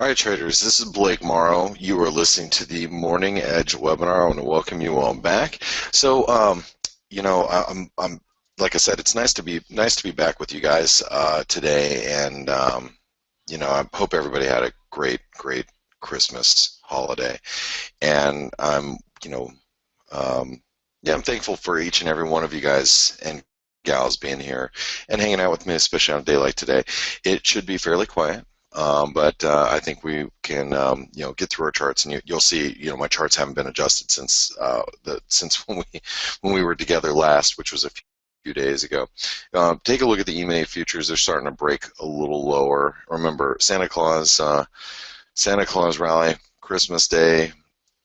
All right, traders, this is Blake Morrow. You are listening to the Morning Edge webinar. I want to welcome you all back. So, I'm like I said, it's nice to be back with you guys today, and I hope everybody had a great Christmas holiday. And I'm thankful for each and every one of you guys and gals being here and hanging out with me, especially on a day like today. It should be fairly quiet. But I think we can, get through our charts, and you'll see, my charts haven't been adjusted since when we were together last, which was a few days ago. Take a look at the EMA futures; they're starting to break a little lower. Remember, Santa Claus rally, Christmas Day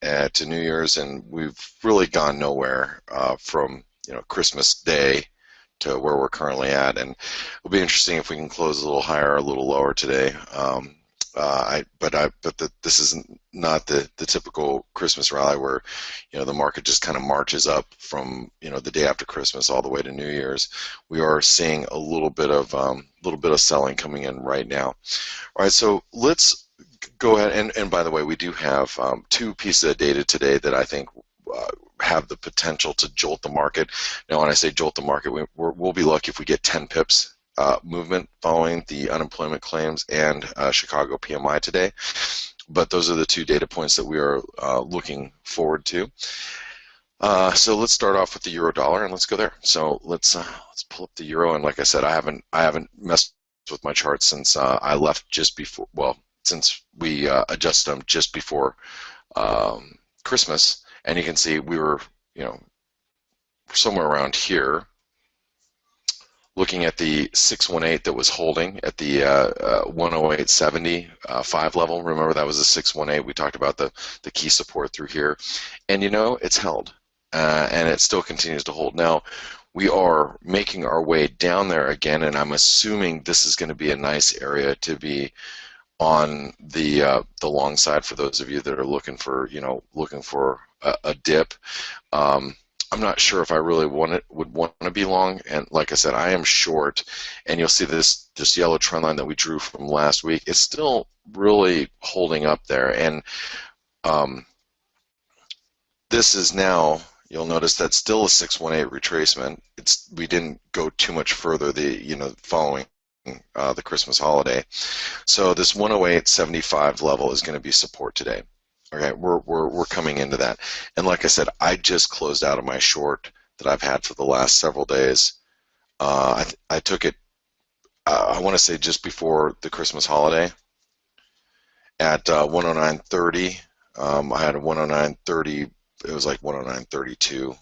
to New Year's, and we've really gone nowhere from Christmas Day to where we're currently at, and it'll be interesting if we can close a little higher or a little lower today. This is not the typical Christmas rally where the market just kind of marches up from the day after Christmas all the way to New Year's. We are seeing a little bit of selling coming in right now. All right, so let's go ahead and by the way, we do have two pieces of data today that I think have the potential to jolt the market. Now, when I say jolt the market, we'll be lucky if we get 10 pips movement following the unemployment claims and Chicago PMI today. But those are the two data points that we are looking forward to. So let's start off with the euro dollar, and let's go there. So let's pull up the euro. And like I said, I haven't messed with my charts since I left just before. Well, since we adjusted them just before Christmas. And you can see we were, somewhere around here, looking at the 618 that was holding at the 108.70 level. Remember, that was the 618. We talked about the key support through here. And it's held, and it still continues to hold. Now, we are making our way down there again, and I'm assuming this is going to be a nice area to be on the long side for those of you that are looking for a dip. I'm not sure if I really would want to be long, and like I said, I am short, and you'll see this yellow trend line that we drew from last week. It's still really holding up there, and this is now, you'll notice that's still a 618 retracement. We didn't go too much further following the Christmas holiday. So this 108.75 level is going to be support today. Okay, we're coming into that, and like I said, I just closed out of my short that I've had for the last several days. I took it, I want to say just before the Christmas holiday at 109.30. I had a 109.30. It was like 109.32.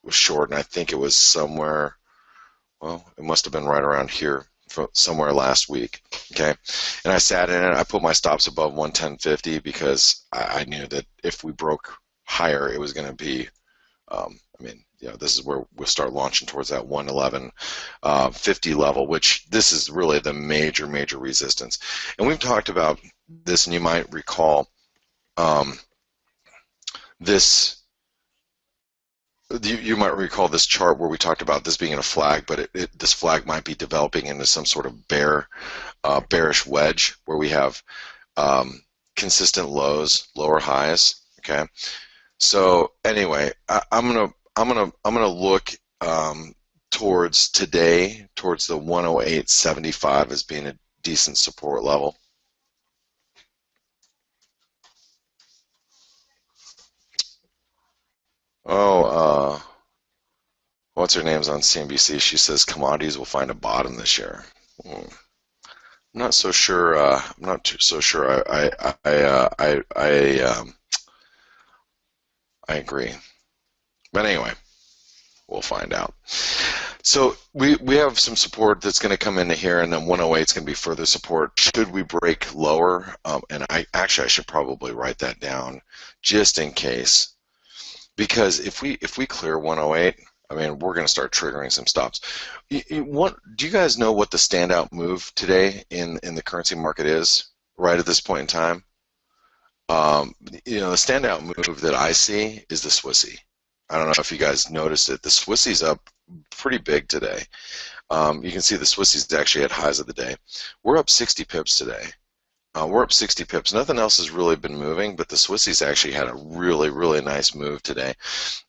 Was short, and I think it was somewhere. Well, it must have been right around here, somewhere last week. Okay, and I sat in it. I put my stops above 110.50 because I knew that if we broke higher, it was going to be. This is where we'll start launching towards that 111.50 level, which this is really the major resistance. And we've talked about this, and you might recall this. You might recall this chart where we talked about this being in a flag, but this flag might be developing into some sort of bearish wedge where we have consistent lows, lower highs. Okay, so anyway, I'm gonna look towards today, towards the 108.75 as being a decent support level. Oh, what's her name's on CNBC? She says commodities will find a bottom this year. I'm not so sure. I'm not so sure. I agree. But anyway, we'll find out. So we have some support that's going to come into here, and then 108 is going to be further support. Should we break lower? And I should probably write that down just in case. Because if we clear 108, we're going to start triggering some stops. Do you guys know what the standout move today in the currency market is right at this point in time? The standout move that I see is the Swissy. I don't know if you guys noticed it. The Swissy's up pretty big today. You can see the Swissy's actually at highs of the day. We're up 60 pips today. We're up 60 pips. Nothing else has really been moving, but the Swissies actually had a really, really nice move today.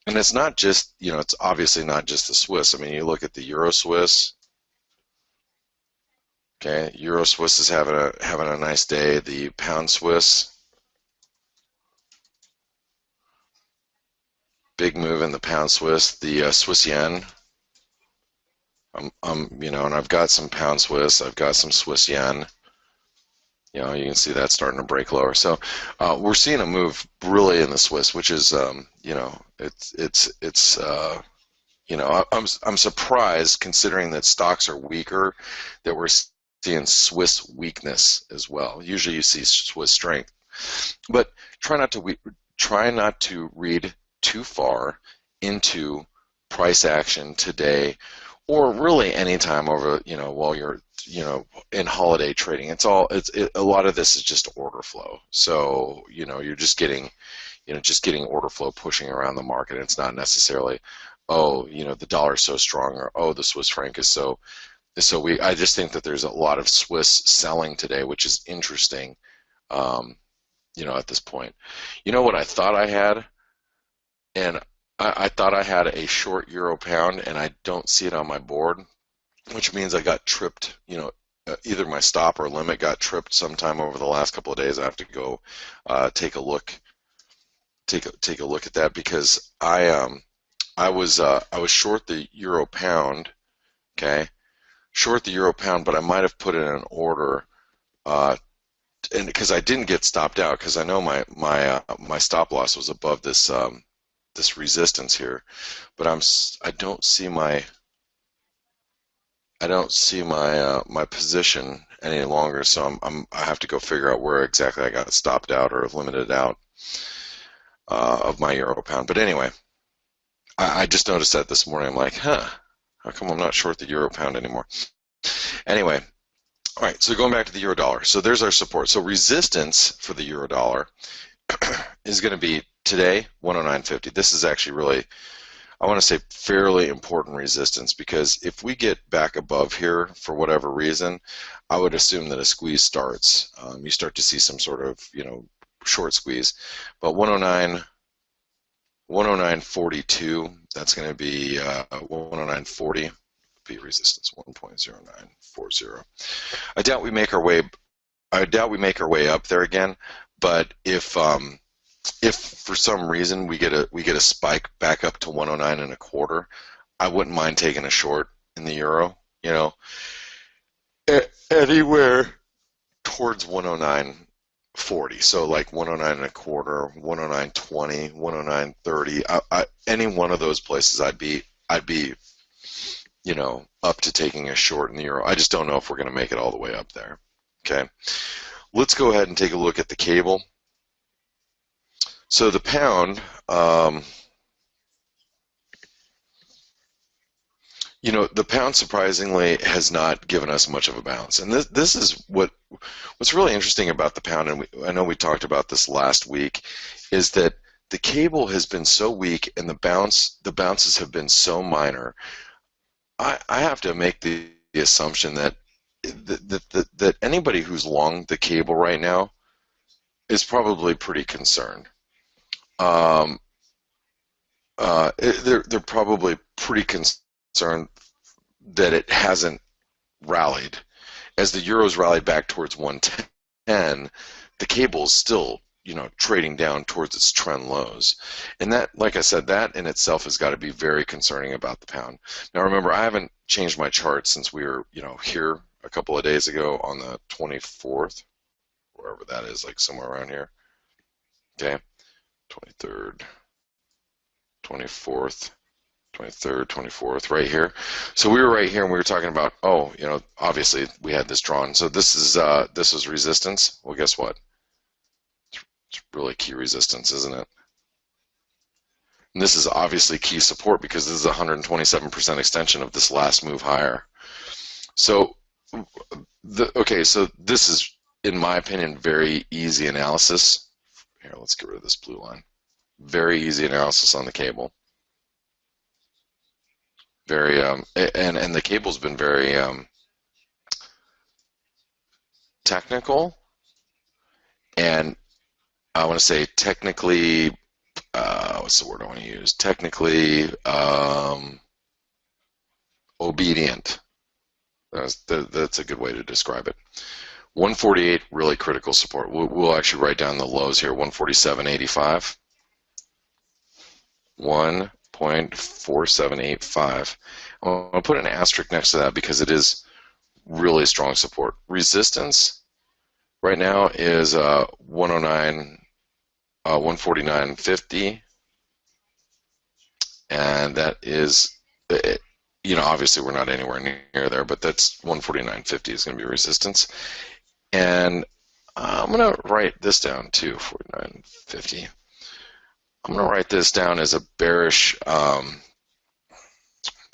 And it's not just, it's obviously not just the Swiss. I mean, you look at the Euro Swiss. Okay, Euro Swiss is having a nice day. The Pound Swiss, big move in the Pound Swiss. The Swiss yen. And I've got some Pound Swiss. I've got some Swiss yen. You can see that starting to break lower. So we're seeing a move really in the Swiss, which is, I'm surprised considering that stocks are weaker that we're seeing Swiss weakness as well. Usually you see Swiss strength, but try not to read too far into price action today, or really any time over, while you're, in holiday trading. A lot of this is just order flow. So, you're just getting order flow pushing around the market. It's not necessarily, oh, the dollar is so strong, or oh, the Swiss franc is so. I just think that there's a lot of Swiss selling today, which is interesting. At this point, what I thought I had, and I thought I had a short euro pound, and I don't see it on my board, which means I got tripped. Either my stop or limit got tripped sometime over the last couple of days. I have to go take a look at that, because I was short the euro pound, okay, short the euro pound, but I might have put in an order, and because I didn't get stopped out, because I know my stop loss was above this this resistance here, but I don't see my my position any longer, so I have to go figure out where exactly I got stopped out or limited out of my euro pound. But anyway, I just noticed that this morning. I'm like, how come I'm not short the euro pound anymore? Anyway, all right, so going back to the euro dollar. So there's our support. So resistance for the euro dollar is going to be today 109.50. This is actually really, I want to say, fairly important resistance, because if we get back above here for whatever reason, I would assume that a squeeze starts. You start to see some sort of, short squeeze. But 109.42, that's going to be 109.40, be resistance 1.0940. I doubt we make our way up there again, but if for some reason we get a spike back up to 109.25, I wouldn't mind taking a short in the euro. Anywhere towards 109.40, so like 109.25, 109.20, 109.30. Any one of those places, I'd be up to taking a short in the euro. I just don't know if we're going to make it all the way up there. Okay, let's go ahead and take a look at the cable. So the pound, the pound surprisingly has not given us much of a bounce, and this is what's really interesting about the pound. And I know we talked about this last week, is that the cable has been so weak, and the bounces have been so minor. I have to make the assumption that anybody who's long the cable right now is probably pretty concerned. They're probably pretty concerned that it hasn't rallied. As the euro's rallied back towards 110, the cable is still, trading down towards its trend lows. And that, like I said, that in itself has got to be very concerning about the pound. Now remember, I haven't changed my chart since we were, here a couple of days ago on the 24th, wherever that is, like somewhere around here. Okay, 23rd, 24th, 23rd, 24th, right here. So we were right here, and we were talking about, obviously we had this drawn. So this is resistance. Well, guess what? It's really key resistance, isn't it? And this is obviously key support, because this is a 127% extension of this last move higher. So, so this is, in my opinion, very easy analysis. Here, let's get rid of this blue line. Very easy analysis on the cable. Very and the cable's been very technical, And I want to say technically, what's the word I want to use? Technically obedient. That's a good way to describe it. 148, really critical support. We'll actually write down the lows here. 147.85, 1.4785. I'm going to put an asterisk next to that because it is really strong support. Resistance right now is 109, 149.50, and that is, obviously we're not anywhere near there, but that's 149.50 is going to be resistance. And I'm going to write this down too, 49.50. I'm going to write this down as a bearish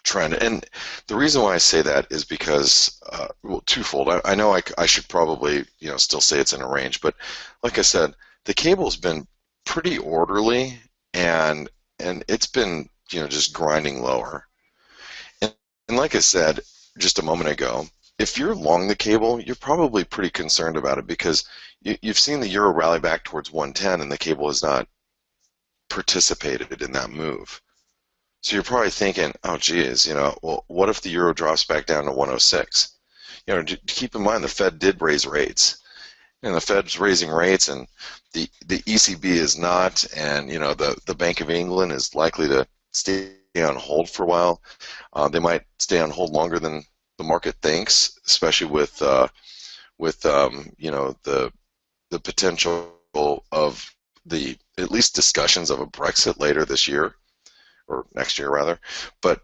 trend. And the reason why I say that is because, well, twofold. I know I should probably, still say it's in a range, but like I said, the cable's been pretty orderly, and it's been, just grinding lower. And like I said just a moment ago, if you're long the cable, you're probably pretty concerned about it because you've seen the euro rally back towards 110, and the cable has not participated in that move. So you're probably thinking, oh, geez, well, what if the euro drops back down to 106? Keep in mind the Fed did raise rates, and the Fed's raising rates, and the ECB is not, and the Bank of England is likely to stay on hold for a while. They might stay on hold longer than the market thinks, especially with the potential of the at least discussions of a Brexit later this year, or next year rather. But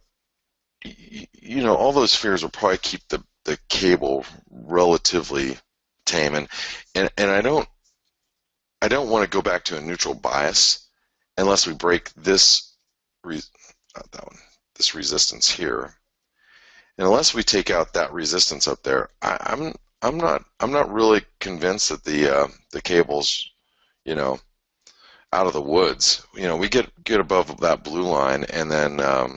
all those fears will probably keep the cable relatively tame, and I don't want to go back to a neutral bias unless we break this this resistance here. And unless we take out that resistance up there, I'm not really convinced that the cable's out of the woods. We get above that blue line, and then I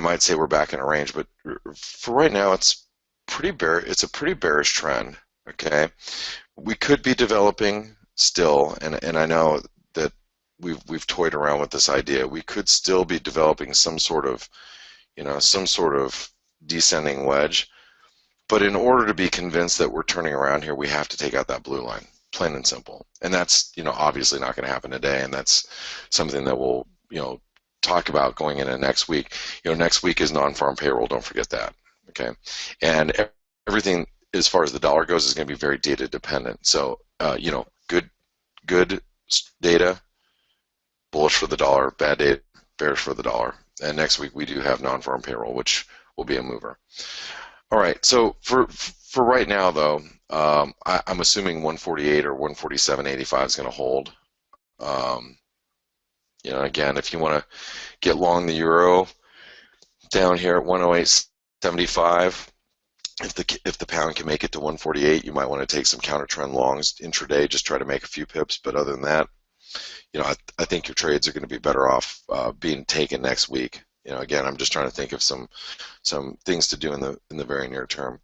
might say we're back in a range, but for right now it's it's a pretty bearish trend. Okay, we could be developing still, and I know that we've toyed around with this idea. We could still be developing some sort of descending wedge, but in order to be convinced that we're turning around here, we have to take out that blue line, plain and simple. And that's obviously not going to happen today, and that's something that we'll talk about going into next week. Next week is non-farm payroll. Don't forget that. Okay, and everything as far as the dollar goes is going to be very data dependent. So good data, bullish for the dollar. Bad data, bearish for the dollar. And next week we do have non-farm payroll, which will be a mover. All right. So for right now, though, I'm assuming 148 or 147.85 is going to hold. Again, if you want to get long the euro down here at 108.75, if the pound can make it to 148, you might want to take some counter trend longs intraday, just try to make a few pips. But other than that, I think your trades are going to be better off being taken next week. Again, I'm just trying to think of some things to do in the very near term.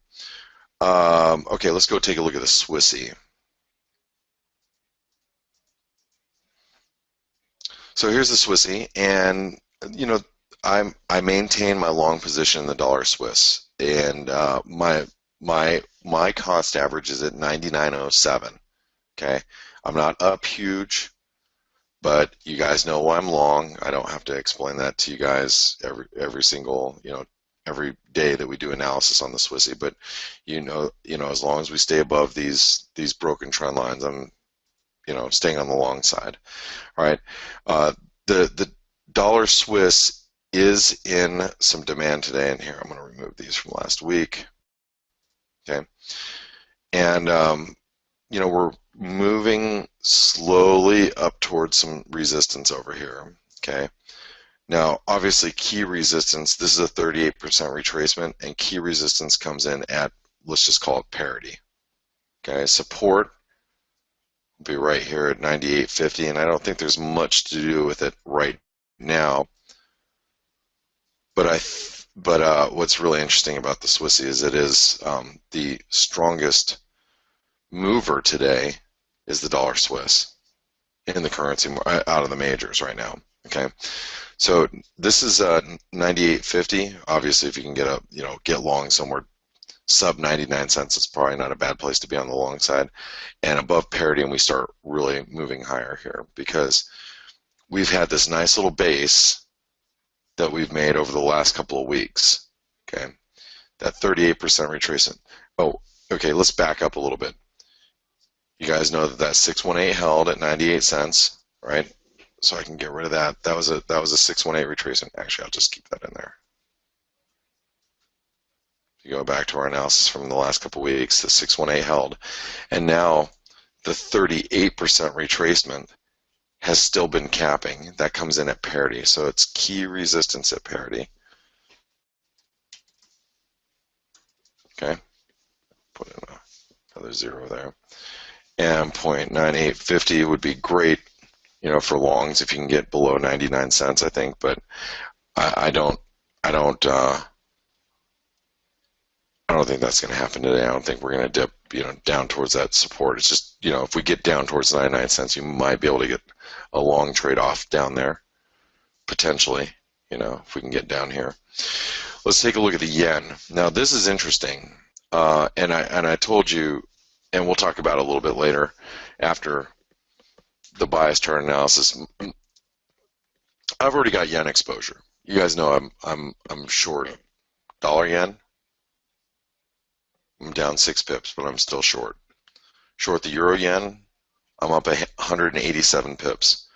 Okay, let's go take a look at the Swissy. So here's the Swissy, and I maintain my long position in the dollar Swiss, and my cost average is at 99.07. Okay, I'm not up huge, but you guys know why I'm long. I don't have to explain that to you guys every single every day that we do analysis on the Swissy. But as long as we stay above these broken trend lines, I'm staying on the long side. All right, the dollar Swiss is in some demand today. And here I'm going to remove these from last week. Okay, and we're moving slowly up towards some resistance over here. Okay, now obviously key resistance, this is a 38% retracement, and key resistance comes in at, let's just call it parity. Okay, support will be right here at 98.50, and I don't think there's much to do with it right now. But what's really interesting about the Swissy is it is the strongest mover today is the dollar Swiss in the currency out of the majors right now. Okay, so this is 98.50. Obviously, if you can get get long somewhere sub 99 cents, it's probably not a bad place to be on the long side, and above parity, and we start really moving higher here because we've had this nice little base that we've made over the last couple of weeks. Okay, that 38% retracement. Oh, okay, let's back up a little bit. You guys know that 618 held at 98 cents, right? So I can get rid of that. That was a 618 retracement. Actually, I'll just keep that in there. If you go back to our analysis from the last couple of weeks, the 618 held, and now the 38% retracement has still been capping. That comes in at parity, so it's key resistance at parity. Okay, put in another zero there. And 0.9850 would be great, for longs if you can get below 99 cents, I think. But I don't think that's going to happen today. I don't think we're going to dip, down towards that support. It's just, if we get down towards 99 cents, you might be able to get a long trade-off down there, potentially, if we can get down here. Let's take a look at the yen. Now, this is interesting, and I told you, and we'll talk about it a little bit later after the bias chart analysis. I've already got yen exposure. You guys know I'm short dollar yen. I'm down 6 pips, but I'm still short. Short the euro yen, I'm up 187 pips.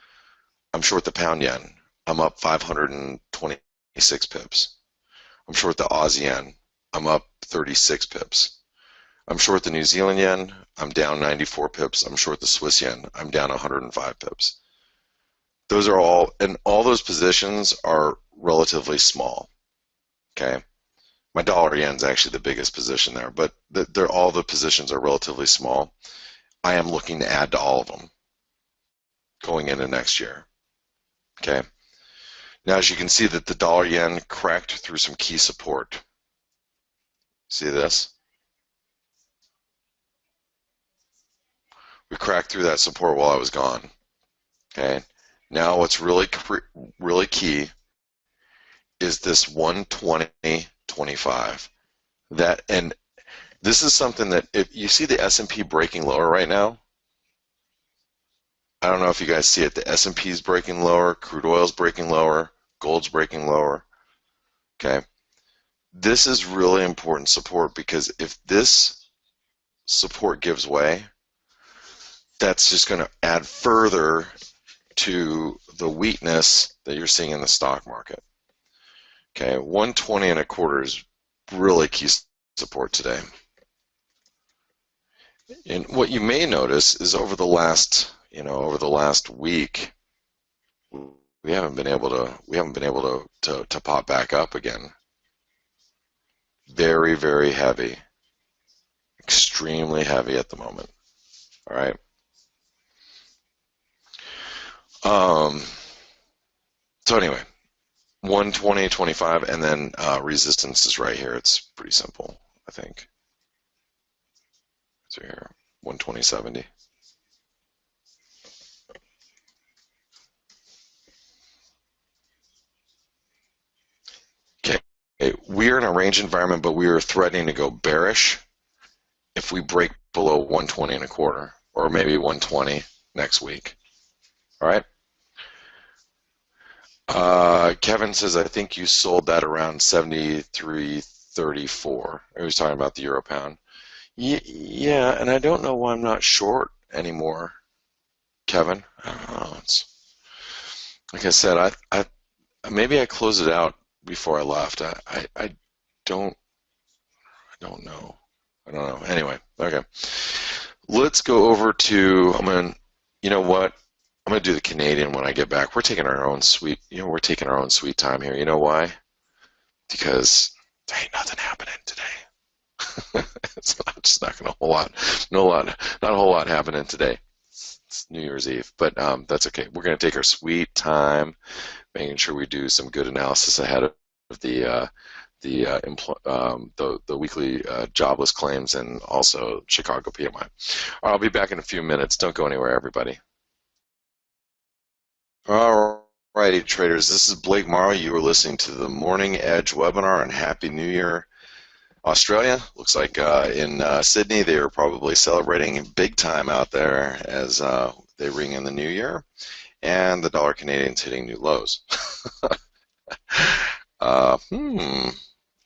I'm short the pound yen, I'm up 526 pips. I'm short the Aussie yen, I'm up 36 pips. I'm short the New Zealand yen, I'm down 94 pips. I'm short the Swiss yen, I'm down 105 pips. Those are all those positions are relatively small. Okay. My dollar yen is actually the biggest position there, but all the positions are relatively small. I am looking to add to all of them going into next year. Okay. Now, as you can see that the dollar yen cracked through some key support. See this? We cracked through that support while I was gone. Okay. Now, what's really key is this 120.25. And this is something that if you see the S&P breaking lower right now, I don't know if you guys see it. The S&P is breaking lower, crude oil is breaking lower, gold's breaking lower. Okay, this is really important support because if this support gives way, that's just going to add further to the weakness that you're seeing in the stock market. Okay, 120.25 is really key support today. And what you may notice is over the last week, we haven't been able to pop back up again. Very, very heavy, extremely heavy at the moment. All right. So anyway, 120.25, and then resistance is right here. It's pretty simple, I think. It's right here, 120.70. Okay, we're in a range environment, but we are threatening to go bearish if we break below 120.25, or maybe 120 next week. All right. Kevin says, I think you sold that around 73.34. He was talking about the euro pound. Yeah, and I don't know why I'm not short anymore, Kevin. I don't know. It's like I said, I maybe I closed it out before I left. I don't know. I don't know. Anyway, okay. Let's go over to, you know what? I'm going to do the Canadian when I get back. We're taking our own sweet time here. You know why? Because there ain't nothing happening today. It's just not going to not a whole lot happening today. It's New Year's Eve, but that's okay. We're going to take our sweet time, making sure we do some good analysis ahead of the the weekly jobless claims and also Chicago PMI. I'll be back in a few minutes. Don't go anywhere, everybody. All righty, traders. This is Blake Morrow. You are listening to the Morning Edge webinar, and Happy New Year, Australia. Looks like in Sydney they are probably celebrating big time out there as they ring in the new year, and the dollar Canadian's hitting new lows. uh, hmm.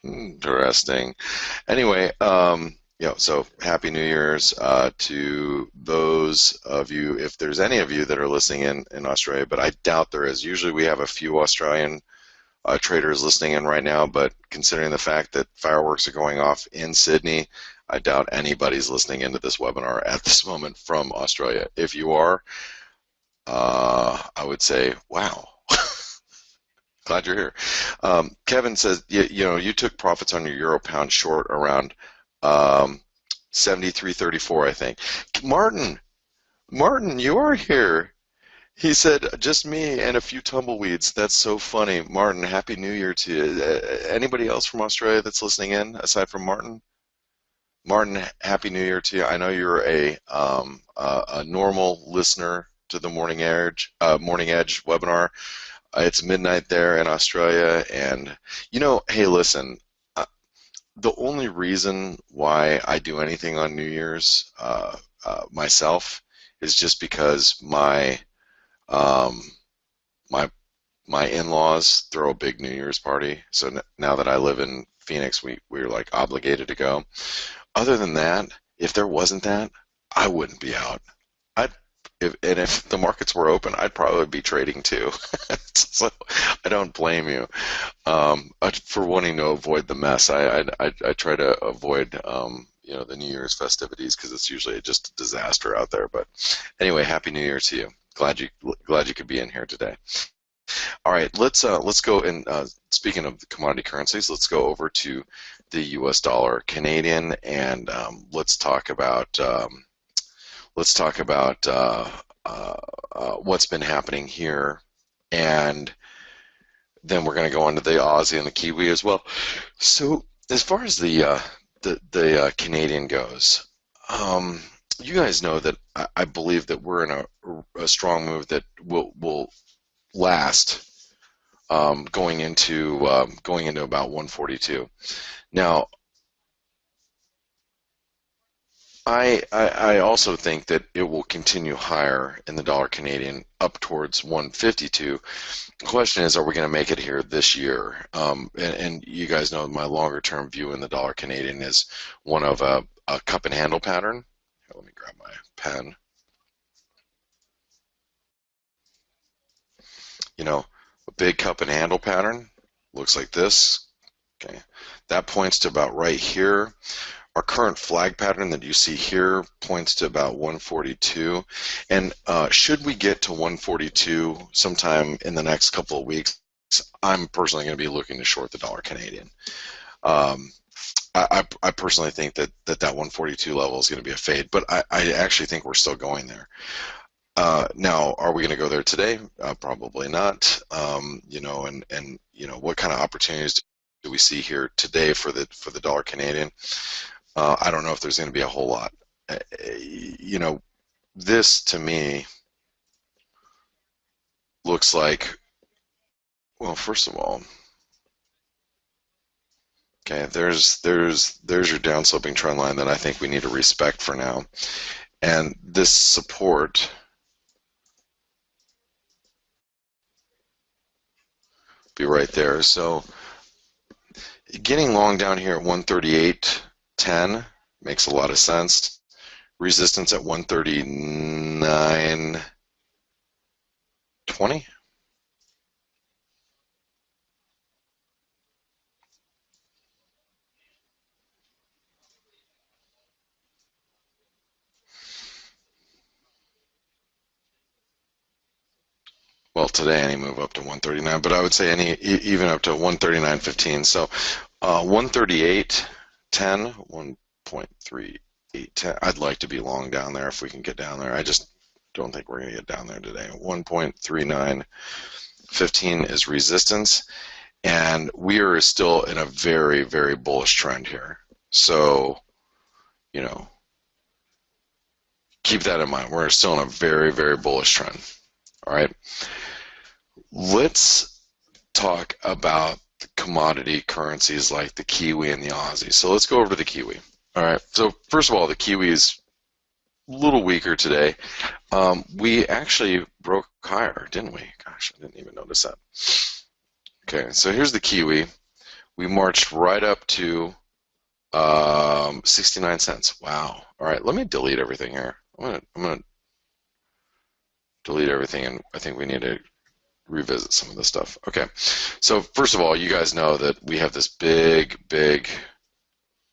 Interesting. Anyway, so Happy New Year's to those of you, if there's any of you that are listening in Australia, but I doubt there is. Usually we have a few Australian traders listening in right now, but considering the fact that fireworks are going off in Sydney, I doubt anybody's listening into this webinar at this moment from Australia. If you are, I would say, wow. Glad you're here. Kevin says, you took profits on your euro pound short around 73.34, I think. Martin, you are here. He said, just me and a few tumbleweeds. That's so funny. Martin, Happy New Year to you. Anybody else from Australia that's listening in aside from Martin? Martin, Happy New Year to you. I know you're a normal listener to the Morning Edge webinar. It's midnight there in Australia, and hey, listen, the only reason why I do anything on New Year's myself is just because my in-laws throw a big New Year's party. So now that I live in Phoenix, we're like obligated to go. Other than that, if there wasn't that, I wouldn't be out. If the markets were open, I'd probably be trading too. So I don't blame you for wanting to avoid the mess. I try to avoid the New Year's festivities because it's usually just a disaster out there. But anyway, Happy New Year to you. Glad you could be in here today. All right, let's go and speaking of the commodity currencies, let's go over to the U.S. dollar Canadian, and let's talk about what's been happening here, and then we're going to go on to the Aussie and the Kiwi as well. So as far as the Canadian goes, you guys know that I believe that we're in a strong move that will last going into about 142. Now, I also think that it will continue higher in the dollar Canadian up towards 152. The question is, are we going to make it here this year? And you guys know my longer term view in the dollar Canadian is one of a cup and handle pattern. Here, let me grab my pen. A big cup and handle pattern looks like this. Okay, that points to about right here. Our current flag pattern that you see here points to about 142, and should we get to 142 sometime in the next couple of weeks, I'm personally going to be looking to short the dollar Canadian. I personally think that 142 level is going to be a fade, but I actually think we're still going there. Now, are we going to go there today? Probably not. What kind of opportunities do we see here today for the dollar Canadian? I don't know if there's going to be a whole lot. This to me looks like, well, first of all, okay, there's your downsloping trend line that I think we need to respect for now, and this support be right there. So getting long down here at 138.10 makes a lot of sense. Resistance at 139.20. Well, today any move up to 139, but I would say even up to 139.15. So 138.10, 1.3810. I'd like to be long down there if we can get down there. I just don't think we're going to get down there today. 1.3915 is resistance, And we are still in a very, very bullish trend here. So, you know, keep that in mind. We're still in a very, very bullish trend. All right. Let's talk about the commodity currencies like the Kiwi and the Aussie. So let's go over to the Kiwi. All right. So first of all, the Kiwi is a little weaker today. We actually broke higher, didn't we? Gosh, I didn't even notice that. Okay, so here's the Kiwi. We marched right up to 69 cents. Wow. All right, let me delete everything here. I'm gonna delete everything, and I think we need to revisit some of this stuff. Okay, so first of all, you guys know that we have this big,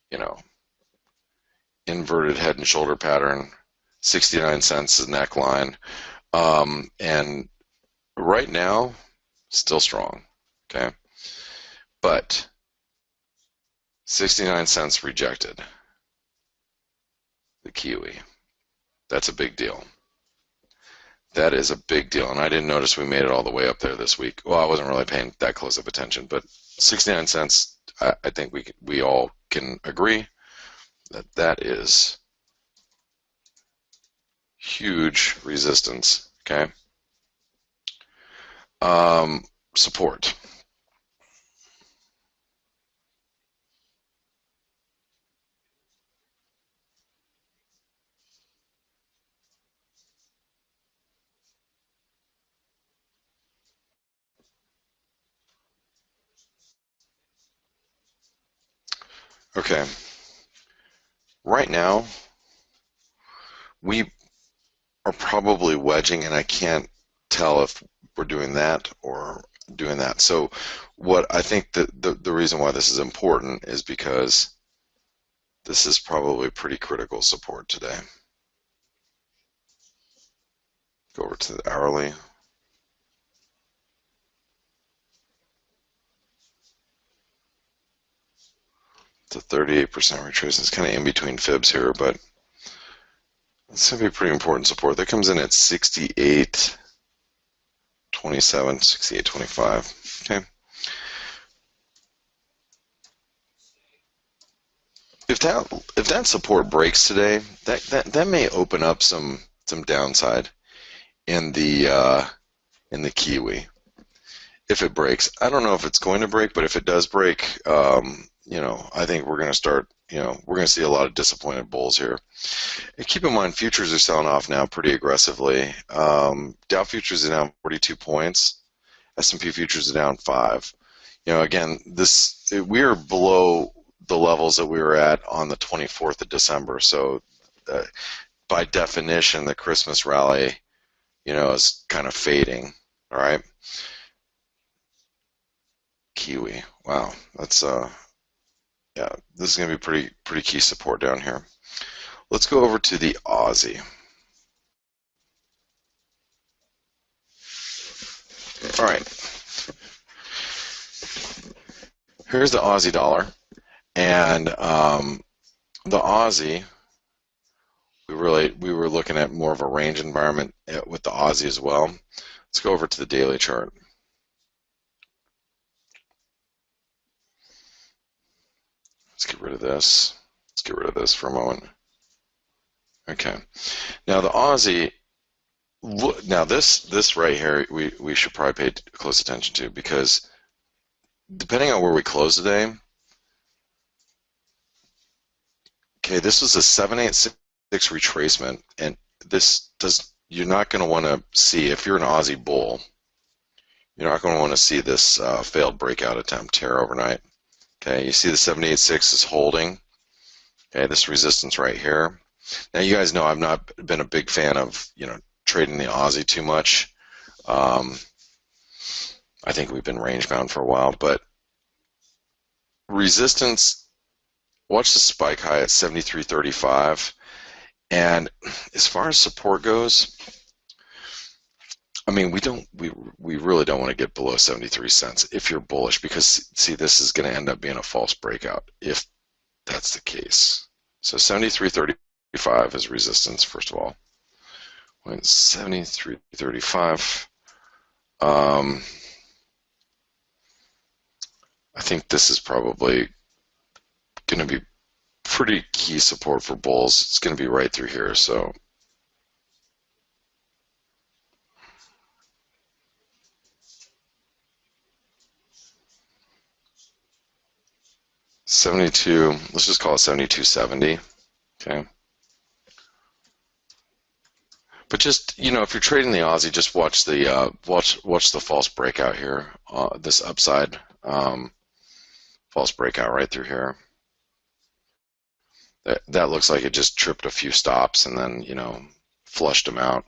you know, inverted head and shoulder pattern, 69 cents is neckline, and right now, still strong, okay? But 69 cents rejected the Kiwi. That's a big deal. That is a big deal, and I didn't notice we made it all the way up there this week. Well, I wasn't really paying that close of attention, but 69 cents, I think we all can agree that that is huge resistance, okay? Support. Okay. Right now, we are probably wedging, and I can't tell if we're doing that or doing that. So what I think the reason why this is important is because this is probably pretty critical support today. Go over to the hourly. It's a 38% retracement. It's kind of in between fibs here, but it's going to be pretty important support. That comes in at 68.27, 68.25. Okay. If that support breaks today, that may open up some downside in the Kiwi. If it breaks, I don't know if it's going to break, but if it does break, you know, I think we're going to start, you know, we're going to see a lot of disappointed bulls here. And keep in mind, futures are selling off now pretty aggressively. Dow futures are down 42 points. S&P futures are down 5. You know, again, we are below the levels that we were at on the 24th of December. So, by definition, the Christmas rally, you know, is kind of fading. All right. Kiwi. Wow, that's yeah, this is going to be pretty key support down here. Let's go over to the Aussie. All right. Here's the Aussie dollar, and the Aussie, we were looking at more of a range environment with the Aussie as well. Let's go over to the daily chart. Let's get rid of this. Let's get rid of this for a moment. Okay. Now the Aussie, now this right here, we should probably pay close attention to, because depending on where we close today, okay, this was a 786 retracement, and you're not going to want to see, if you're an Aussie bull, you're not going to want to see this failed breakout attempt here overnight. Okay, you see the 786 is holding. Okay, this resistance right here. Now you guys know I've not been a big fan of, you know, trading the Aussie too much. I think we've been range bound for a while, but resistance, watch the spike high at 73.35. And as far as support goes, I mean, we really don't want to get below 73 cents if you're bullish, because see, this is going to end up being a false breakout if that's the case. So 73.35 is resistance, first of all. When 73.35, I think this is probably going to be pretty key support for bulls. It's going to be right through here. So 72, let's just call it 72.70. Okay. But just, if you're trading the Aussie, just watch the false breakout here, this upside false breakout right through here. That looks like it just tripped a few stops and then, flushed them out,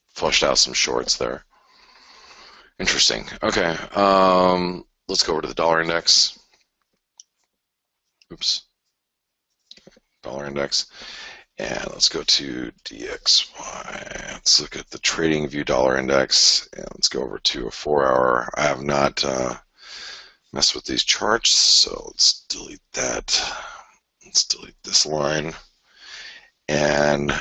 flushed out some shorts there. Interesting. Okay. Let's go over to the dollar index. Oops. Dollar index. And let's go to DXY. Let's look at the trading view dollar index, and let's go over to a 4-hour. I have not messed with these charts, so let's delete that. Let's delete this line. And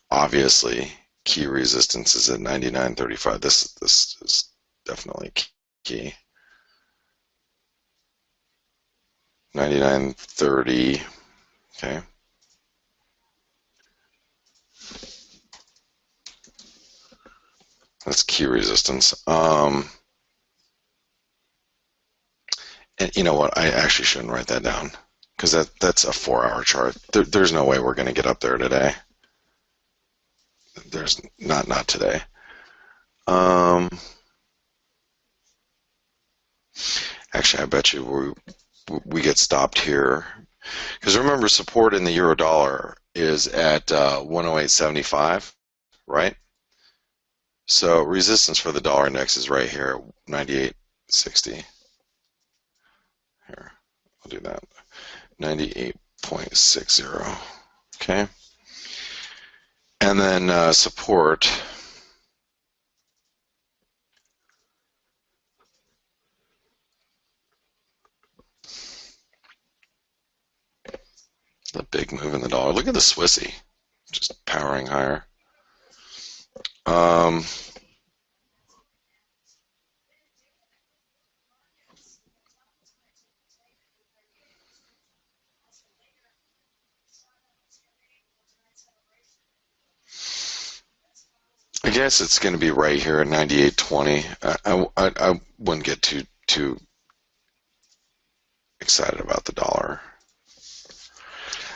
obviously, key resistance is at 99.35. This is definitely key. 99.30. Okay. That's key resistance. And you know what? I actually shouldn't write that down because that's a 4-hour chart. There's no way we're going to get up there today. There's not today. Actually, I bet you we get stopped here because remember, support in the euro dollar is at 108.75, right? So resistance for the dollar index is right here, 98.60. Here, I'll do that. 98.60. Okay. And then support. The big move in the dollar. Look at the Swissy, just powering higher. I guess it's going to be right here at 98.20. I wouldn't get too excited about the dollar.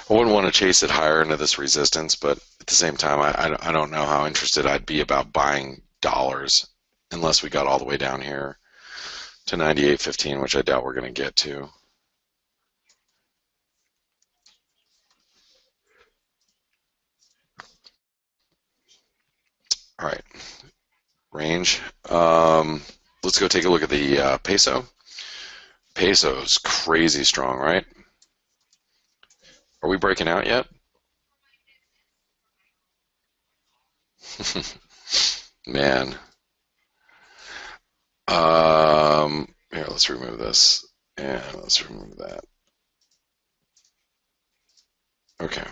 I wouldn't want to chase it higher into this resistance, but at the same time, I don't know how interested I'd be about buying dollars unless we got all the way down here to 98.15, which I doubt we're going to get to. All right, range. Let's go take a look at the peso. Peso's crazy strong, right? Are we breaking out yet? Man. Here, let's remove this. And let's remove that. Okay.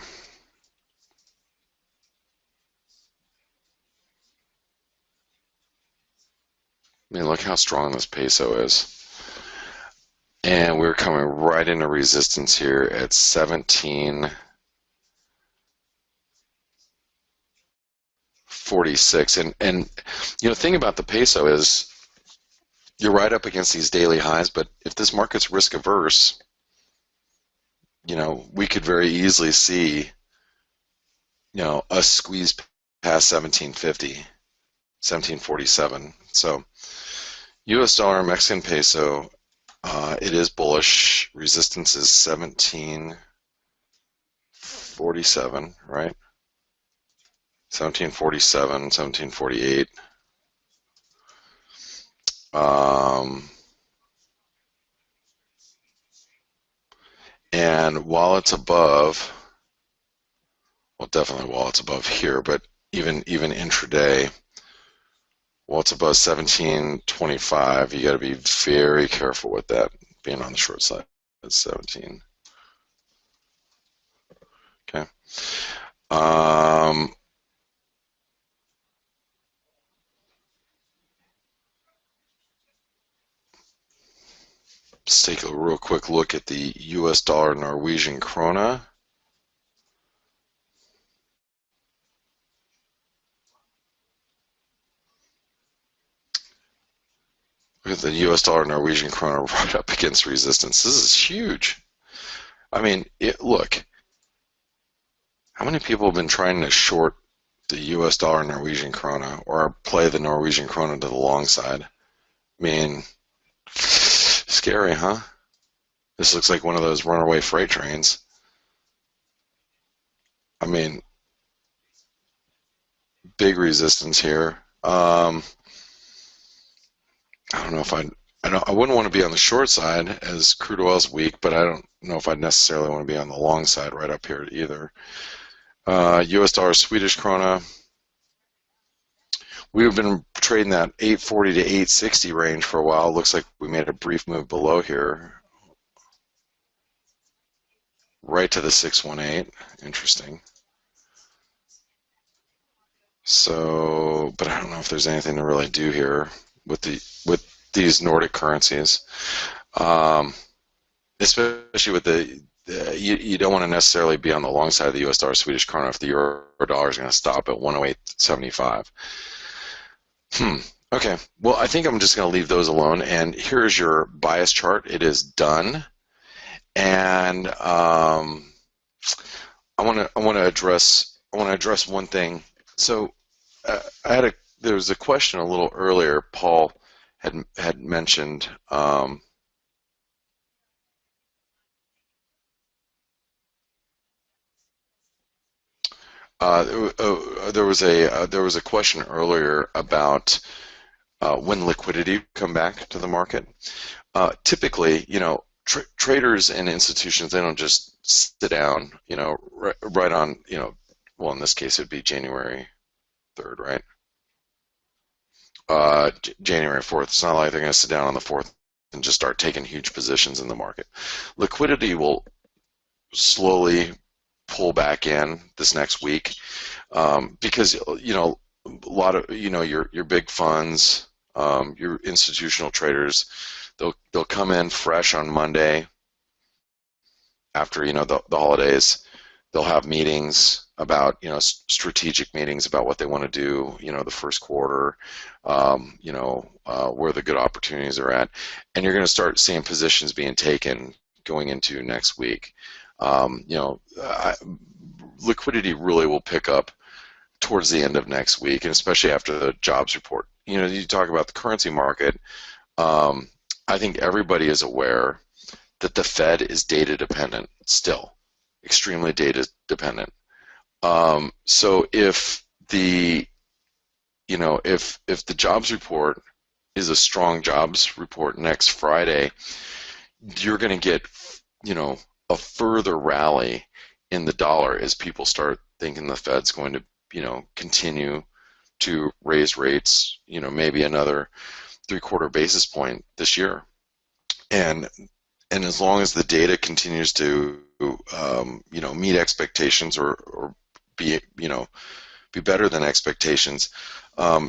I mean, look how strong this peso is. And we're coming right into resistance here at 17.46. And the thing about the peso is you're right up against these daily highs, but if this market's risk averse, we could very easily see, us squeeze past 17.50, 17.47. So US dollar, Mexican peso, it is bullish. Resistance is 17.47, right? 17.47, 17.48. And while it's above, well, definitely while it's above here, but even intraday, while it's above 17.25, you got to be very careful with that being on the short side. It's 17. Okay. Let's take a real quick look at the US dollar Norwegian krona. Look at the US dollar Norwegian krona right up against resistance. This is huge. I mean, look, how many people have been trying to short the US dollar Norwegian krona or play the Norwegian krona to the long side? I mean, scary, huh? This looks like one of those runaway freight trains. I mean, big resistance here. I don't know if I wouldn't want to be on the short side as crude oil's weak, but I don't know if I'd necessarily want to be on the long side right up here either. US dollar Swedish krona. We've been trading that 840 to 860 range for a while. Looks like we made a brief move below here, right to the 618. Interesting. So, but I don't know if there's anything to really do here with these Nordic currencies, especially with you don't want to necessarily be on the long side of the U.S. dollar Swedish krona if the euro dollar is going to stop at 108.75. Okay. Well, I think I'm just going to leave those alone. And here's your bias chart. It is done. And I want to address one thing. So there was a question a little earlier. Paul had mentioned there was a question earlier about when liquidity come back to the market. Typically, traders and institutions, they don't just sit down, right on, well, in this case, it'd be January 3rd, right? January 4th. It's not like they're going to sit down on the 4th and just start taking huge positions in the market. Liquidity will slowly pull back in this next week because a lot of your big funds, your institutional traders, they'll come in fresh on Monday after the holidays. They'll have meetings about strategic meetings about what they want to do the first quarter, where the good opportunities are at, and you're going to start seeing positions being taken going into next week. Liquidity really will pick up towards the end of next week, and especially after the jobs report. You talk about the currency market. I think everybody is aware that the Fed is data dependent still, extremely data dependent. So if the jobs report is a strong jobs report next Friday, you're going to get a further rally in the dollar as people start thinking the Fed's going to continue to raise rates, maybe another 3/4 basis point this year, and as long as the data continues to meet expectations or be better than expectations,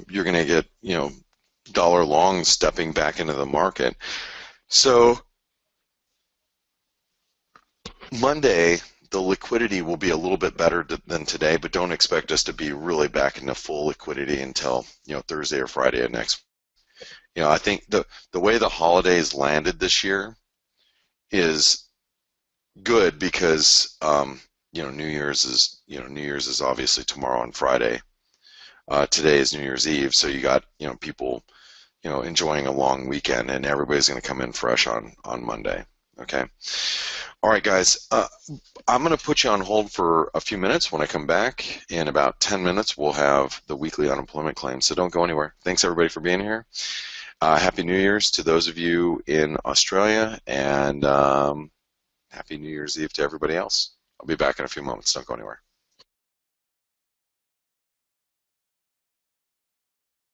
you're going to get dollar long stepping back into the market. So Monday, the liquidity will be a little bit better than today, but don't expect us to be really back into full liquidity until Thursday or Friday of next. I think the way the holidays landed this year is good because New Year's is obviously tomorrow and Friday. Today is New Year's Eve, so you got people enjoying a long weekend, and everybody's going to come in fresh on Monday. Okay. All right, guys. I'm going to put you on hold for a few minutes. When I come back in about 10 minutes, we'll have the weekly unemployment claims. So don't go anywhere. Thanks everybody for being here. Happy New Year's to those of you in Australia, and Happy New Year's Eve to everybody else. I'll be back in a few moments. Don't go anywhere.